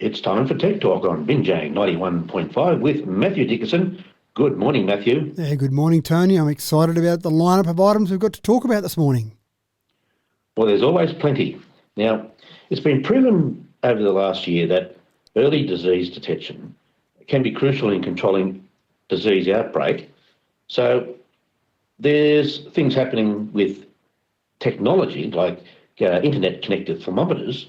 It's time for Tech Talk on Binjang 91.5 with Matthew Dickinson. Good morning, Matthew. Yeah, good morning, Tony. I'm excited about the lineup of items we've got to talk about this morning. Well, there's always plenty. Now, it's been proven over the last year that early disease detection can be crucial in controlling disease outbreak. So there's things happening with technology like internet-connected thermometers,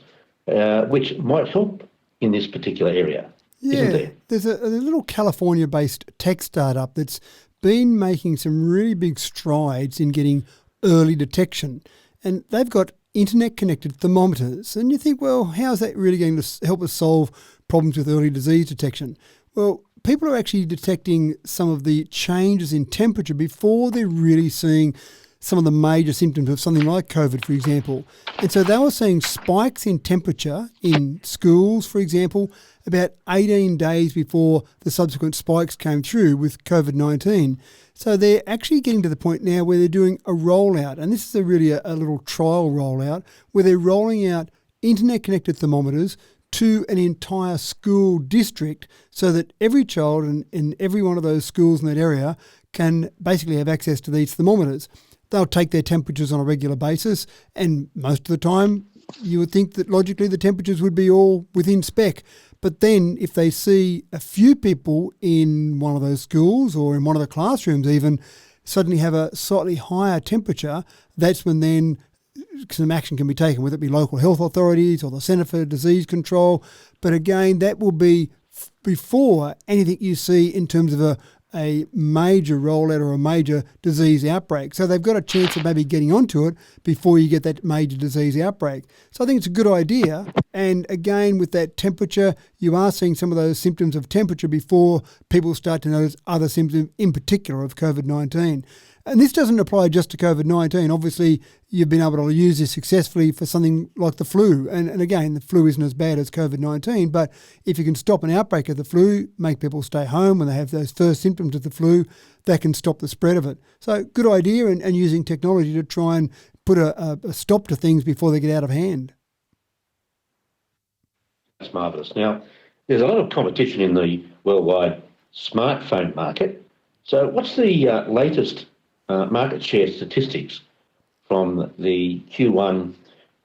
which might help in this particular area, isn't there? There's a little California-based tech startup that's been making some really big strides in getting early detection. And they've got internet-connected thermometers. And you think, well, how's that really going to help us solve problems with early disease detection? Well, people are actually detecting some of the changes in temperature before they're really seeing some of the major symptoms of something like COVID, for example. And so they were seeing spikes in temperature in schools, for example, about 18 days before the subsequent spikes came through with COVID-19. So they're actually getting to the point now where they're doing a rollout, and this is really a little trial rollout, where they're rolling out internet-connected thermometers to an entire school district so that every child in every one of those schools in that area can basically have access to these thermometers. They'll take their temperatures on a regular basis, and most of the time you would think that logically the temperatures would be all within spec. But then if they see a few people in one of those schools or in one of the classrooms even suddenly have a slightly higher temperature, that's when then some action can be taken, whether it be local health authorities or the Centre for Disease Control. But again, that will be before anything you see in terms of a major rollout or a major disease outbreak. So they've got a chance of maybe getting onto it before you get that major disease outbreak. So I think it's a good idea. And again, with that temperature, you are seeing some of those symptoms of temperature before people start to notice other symptoms, in particular of COVID-19. And this doesn't apply just to COVID-19. Obviously, you've been able to use this successfully for something like the flu. And again, the flu isn't as bad as COVID-19, but if you can stop an outbreak of the flu, make people stay home when they have those first symptoms of the flu, that can stop the spread of it. So good idea, and using technology to try and put a stop to things before they get out of hand. That's marvellous. Now, there's a lot of competition in the worldwide smartphone market. So what's the latest market share statistics from the Q1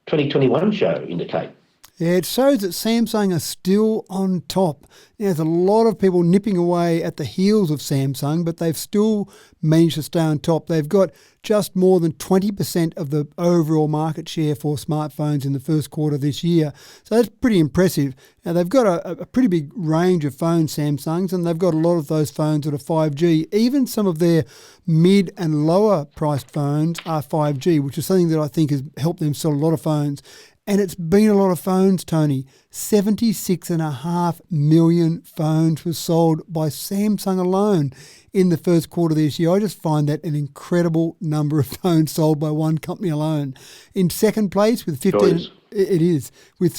2021 show indicate? Yeah, it shows that Samsung are still on top. Now, there's a lot of people nipping away at the heels of Samsung, but they've still managed to stay on top. They've got just more than 20% of the overall market share for smartphones in the first quarter this year. So that's pretty impressive. Now, they've got a pretty big range of phones, Samsung's, and they've got a lot of those phones that are 5G. Even some of their mid and lower priced phones are 5G, which is something that I think has helped them sell a lot of phones. And it's been a lot of phones, Tony. 76.5 million phones were sold by Samsung alone in the first quarter of this year. I just find that an incredible number of phones sold by one company alone. In second place with 15, it is. In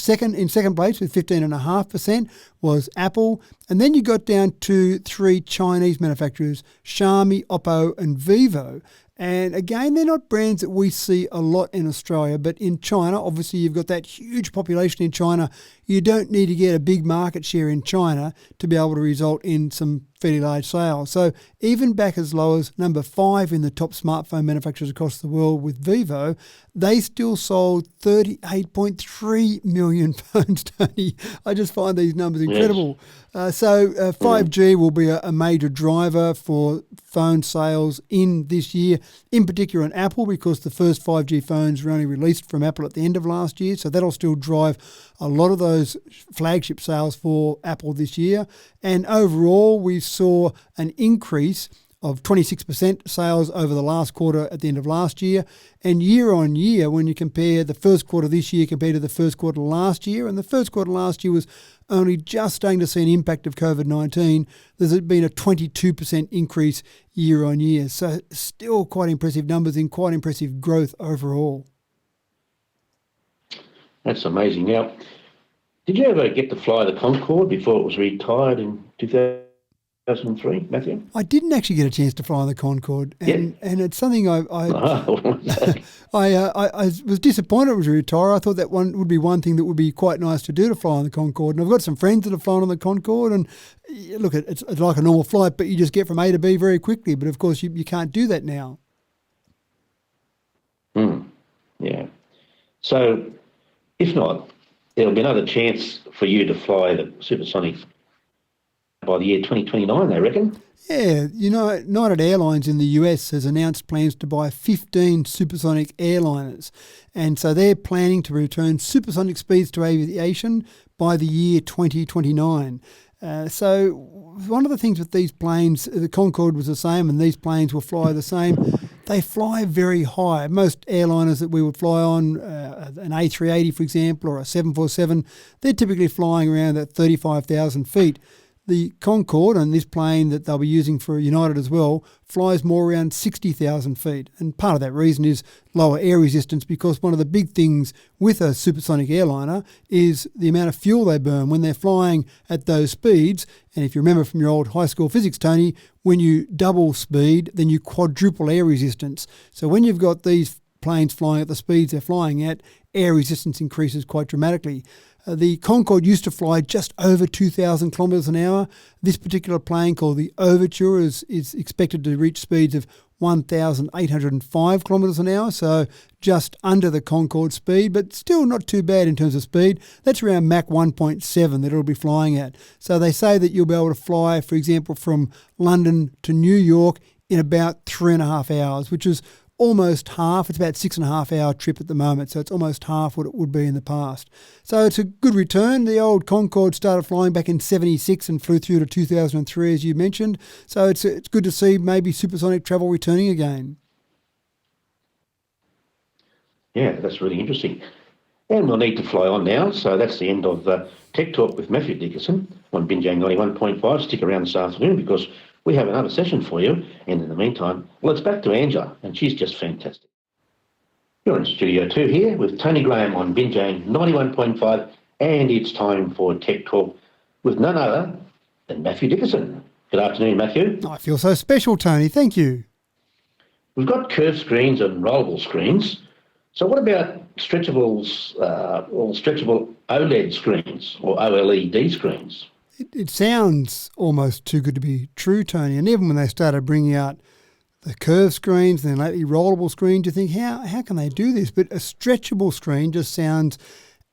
second place with 15.5% was Apple, and then you got down to three Chinese manufacturers: Xiaomi, Oppo, and Vivo. And again, they're not brands that we see a lot in Australia, but in China, obviously you've got that huge population in China. You don't need to get a big market share in China to be able to result in some fairly large sales. So even back as low as number 5 in the top smartphone manufacturers across the world with Vivo, they still sold 38.3 million phones, Tony. I just find these numbers incredible. Yes. 5G will be a major driver for phone sales in this year, in particular on Apple, because the first 5G phones were only released from Apple at the end of last year. So that'll still drive a lot of those flagship sales for Apple this year. And overall, we saw an increase of 26% sales over the last quarter at the end of last year. And year on year, when you compare the first quarter this year compared to the first quarter last year, and the first quarter last year was only just starting to see an impact of COVID-19, there's been a 22% increase year on year. So still quite impressive numbers and quite impressive growth overall. That's amazing. Now, did you ever get to fly the Concorde before it was retired in 2000? 2003, Matthew? I didn't actually get a chance to fly on the Concorde, and it's something I I was disappointed it was retire. I thought that one would be one thing that would be quite nice to do, to fly on the Concorde. And I've got some friends that have flown on the Concorde, and look, it's like a normal flight, but you just get from A to B very quickly. But of course, you can't do that now. Yeah. So, if not, there'll be another chance for you to fly the Supersonic by the year 2029, they reckon. Yeah, United Airlines in the US has announced plans to buy 15 supersonic airliners. And so they're planning to return supersonic speeds to aviation by the year 2029. So one of the things with these planes, the Concorde was the same, and these planes will fly the same. They fly very high. Most airliners that we would fly on, an A380, for example, or a 747, they're typically flying around at 35,000 feet. The Concorde, and this plane that they'll be using for United as well, flies more around 60,000 feet. And part of that reason is lower air resistance, because one of the big things with a supersonic airliner is the amount of fuel they burn when they're flying at those speeds. And if you remember from your old high school physics, Tony, when you double speed, then you quadruple air resistance. So when you've got these planes flying at the speeds they're flying at, air resistance increases quite dramatically. The Concorde used to fly just over 2,000 kilometres an hour. This particular plane, called the Overture, is expected to reach speeds of 1,805 kilometres an hour, so just under the Concorde speed, but still not too bad in terms of speed. That's around Mach 1.7 that it'll be flying at. So they say that you'll be able to fly, for example, from London to New York in about 3.5 hours, which is almost half. It's about 6.5 hour trip at the moment, so it's almost half what it would be in the past. So it's a good return. The old Concorde started flying back in 76 and flew through to 2003, as you mentioned. So it's good to see maybe supersonic travel returning again. Yeah, that's really interesting. And we'll need to fly on now. So that's the end of Tech Talk with Matthew Dickerson on Binjang 91.5. Stick around this afternoon, because we have another session for you. And in the meantime, well, it's back to Angela, and she's just fantastic. You're in Studio 2 here with Tony Graham on Binjang 91.5, and it's time for Tech Talk with none other than Matthew Dickerson. Good afternoon, Matthew. I feel so special, Tony. Thank you. We've got curved screens and rollable screens. So what about stretchables, or stretchable OLED screens or OLED screens? It sounds almost too good to be true, Tony. And even when they started bringing out the curved screens and then lately rollable screens, you think, how can they do this? But a stretchable screen just sounds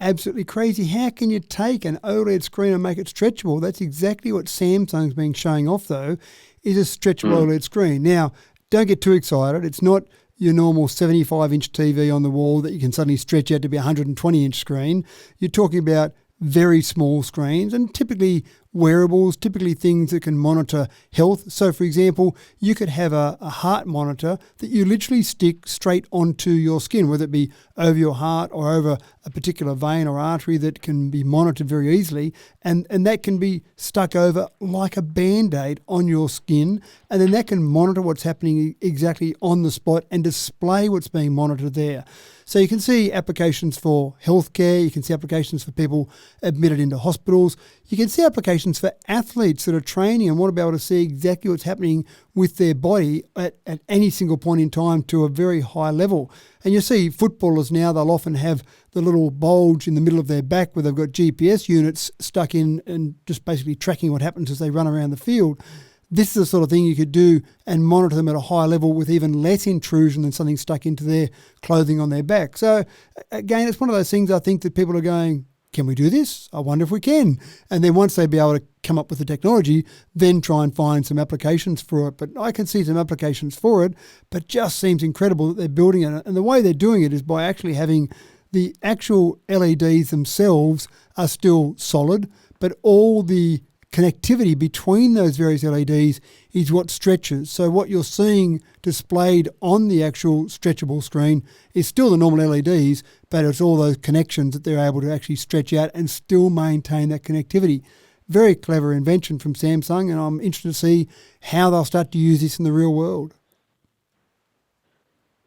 absolutely crazy. How can you take an OLED screen and make it stretchable? That's exactly what Samsung's been showing off, though, is a stretchable OLED screen. Now, don't get too excited. It's not your normal 75-inch TV on the wall that you can suddenly stretch out to be a 120-inch screen. You're talking about very small screens, and typically wearables, typically things that can monitor health. So, for example, you could have a heart monitor that you literally stick straight onto your skin, whether it be over your heart or over a particular vein or artery that can be monitored very easily, and that can be stuck over like a Band-Aid on your skin, and then that can monitor what's happening exactly on the spot and display what's being monitored there. So you can see applications for healthcare, you can see applications for people admitted into hospitals, you can see applications for athletes that are training and want to be able to see exactly what's happening with their body at any single point in time to a very high level. And you see footballers now, they'll often have the little bulge in the middle of their back where they've got GPS units stuck in and just basically tracking what happens as they run around the field. This is the sort of thing you could do and monitor them at a high level with even less intrusion than something stuck into their clothing on their back. So again, it's one of those things I think that people are going, can we do this? I wonder if we can. And then once they be able to come up with the technology, then try and find some applications for it. But I can see some applications for it, but just seems incredible that they're building it. And the way they're doing it is by actually having the actual LEDs themselves are still solid, but all the connectivity between those various LEDs is what stretches. So what you're seeing displayed on the actual stretchable screen is still the normal LEDs, but it's all those connections that they're able to actually stretch out and still maintain that connectivity. Very clever invention from Samsung, and I'm interested to see how they'll start to use this in the real world.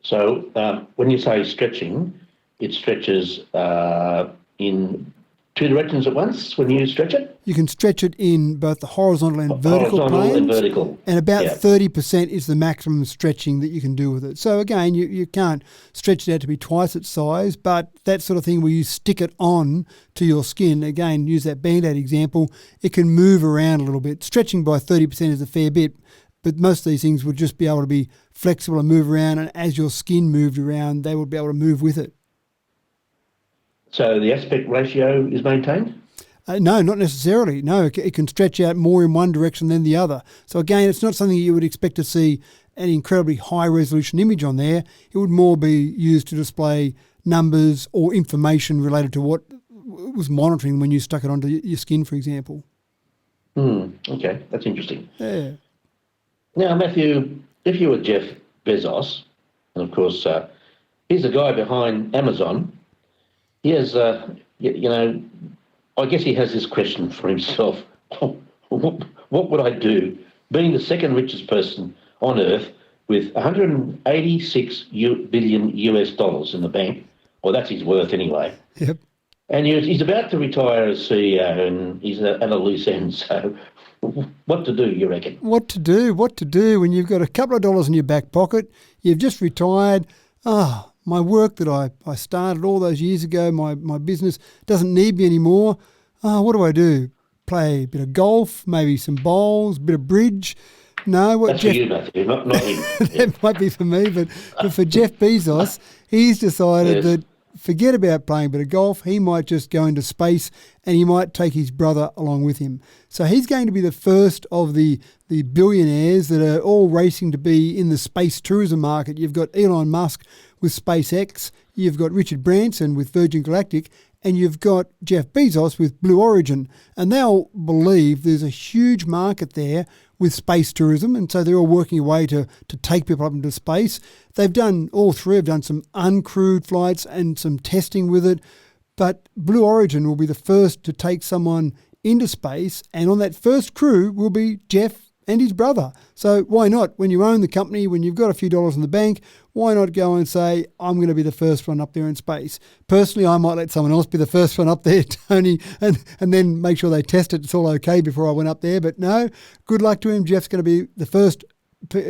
So when you say stretching, it stretches in two directions at once when you stretch it? You can stretch it in both the horizontal and vertical Horizontal and planes. vertical. And about Yeah. 30% is the maximum stretching that you can do with it. So again, you can't stretch it out to be twice its size, but that sort of thing where you stick it on to your skin, again, use that Band-Aid example, it can move around a little bit. Stretching by 30% is a fair bit, but most of these things would just be able to be flexible and move around, and as your skin moved around, they would be able to move with it. So the aspect ratio is maintained? No, not necessarily. No, it can stretch out more in one direction than the other. So again, it's not something you would expect to see an incredibly high resolution image on there. It would more be used to display numbers or information related to what was monitoring when you stuck it onto your skin, for example. Okay, that's interesting. Yeah. Now, Matthew, if you were Jeff Bezos, and of course, he's the guy behind Amazon, he has, I guess he has this question for himself. What would I do being the second richest person on Earth with 186 billion US dollars in the bank? Well, that's his worth anyway. Yep. And he's about to retire as CEO and he's at a loose end. So what to do, you reckon? What to do when you've got a couple of dollars in your back pocket, you've just retired. My work that I started all those years ago, my business doesn't need me anymore. What do I do? Play a bit of golf, maybe some bowls, a bit of bridge? No, what That's for you, Matthew, not him. That might be for me, but for Jeff Bezos, he's decided that forget about playing a bit of golf. He might just go into space and he might take his brother along with him. So he's going to be the first of the billionaires that are all racing to be in the space tourism market. You've got Elon Musk with SpaceX, you've got Richard Branson with Virgin Galactic, and you've got Jeff Bezos with Blue Origin. And they all believe there's a huge market there with space tourism, and so they're all working away to take people up into space. All three have done some uncrewed flights and some testing with it, but Blue Origin will be the first to take someone into space, and on that first crew will be Jeff and his brother. So why not? When you own the company, when you've got a few dollars in the bank, why not go and say, I'm going to be the first one up there in space? Personally, I might let someone else be the first one up there, Tony, and then make sure they test it's all okay before I went up there. But no, good luck to him. Jeff's going to be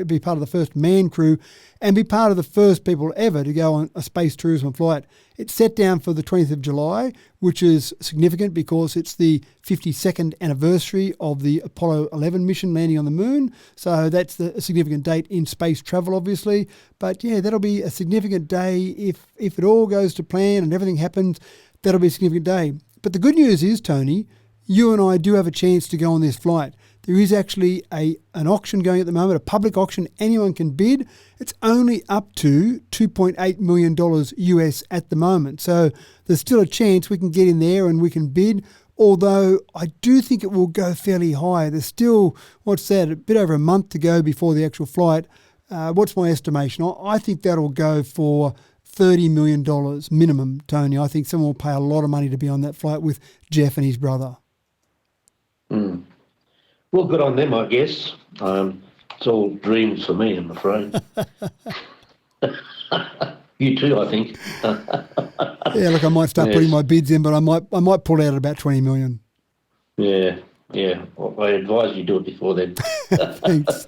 be part of the first manned crew and be part of the first people ever to go on a space tourism flight. It's set down for the 20th of July, which is significant because it's the 52nd anniversary of the Apollo 11 mission landing on the moon. So that's a significant date in space travel, obviously. But yeah, that'll be a significant day. If it all goes to plan and everything happens, that'll be a significant day. But the good news is, Tony, you and I do have a chance to go on this flight. There is actually an auction going at the moment, a public auction. Anyone can bid. It's only up to $2.8 million US at the moment. So there's still a chance we can get in there and we can bid, although I do think it will go fairly high. There's still, a bit over a month to go before the actual flight. What's my estimation? I think that'll go for $30 million minimum, Tony. I think someone will pay a lot of money to be on that flight with Jeff and his brother. Well, good on them, I guess. It's all dreams for me, I'm afraid. You too, I think. Yeah, look, I might start putting my bids in, but I might pull out at about 20 million. Yeah. Well, I advise you do it before then. Thanks.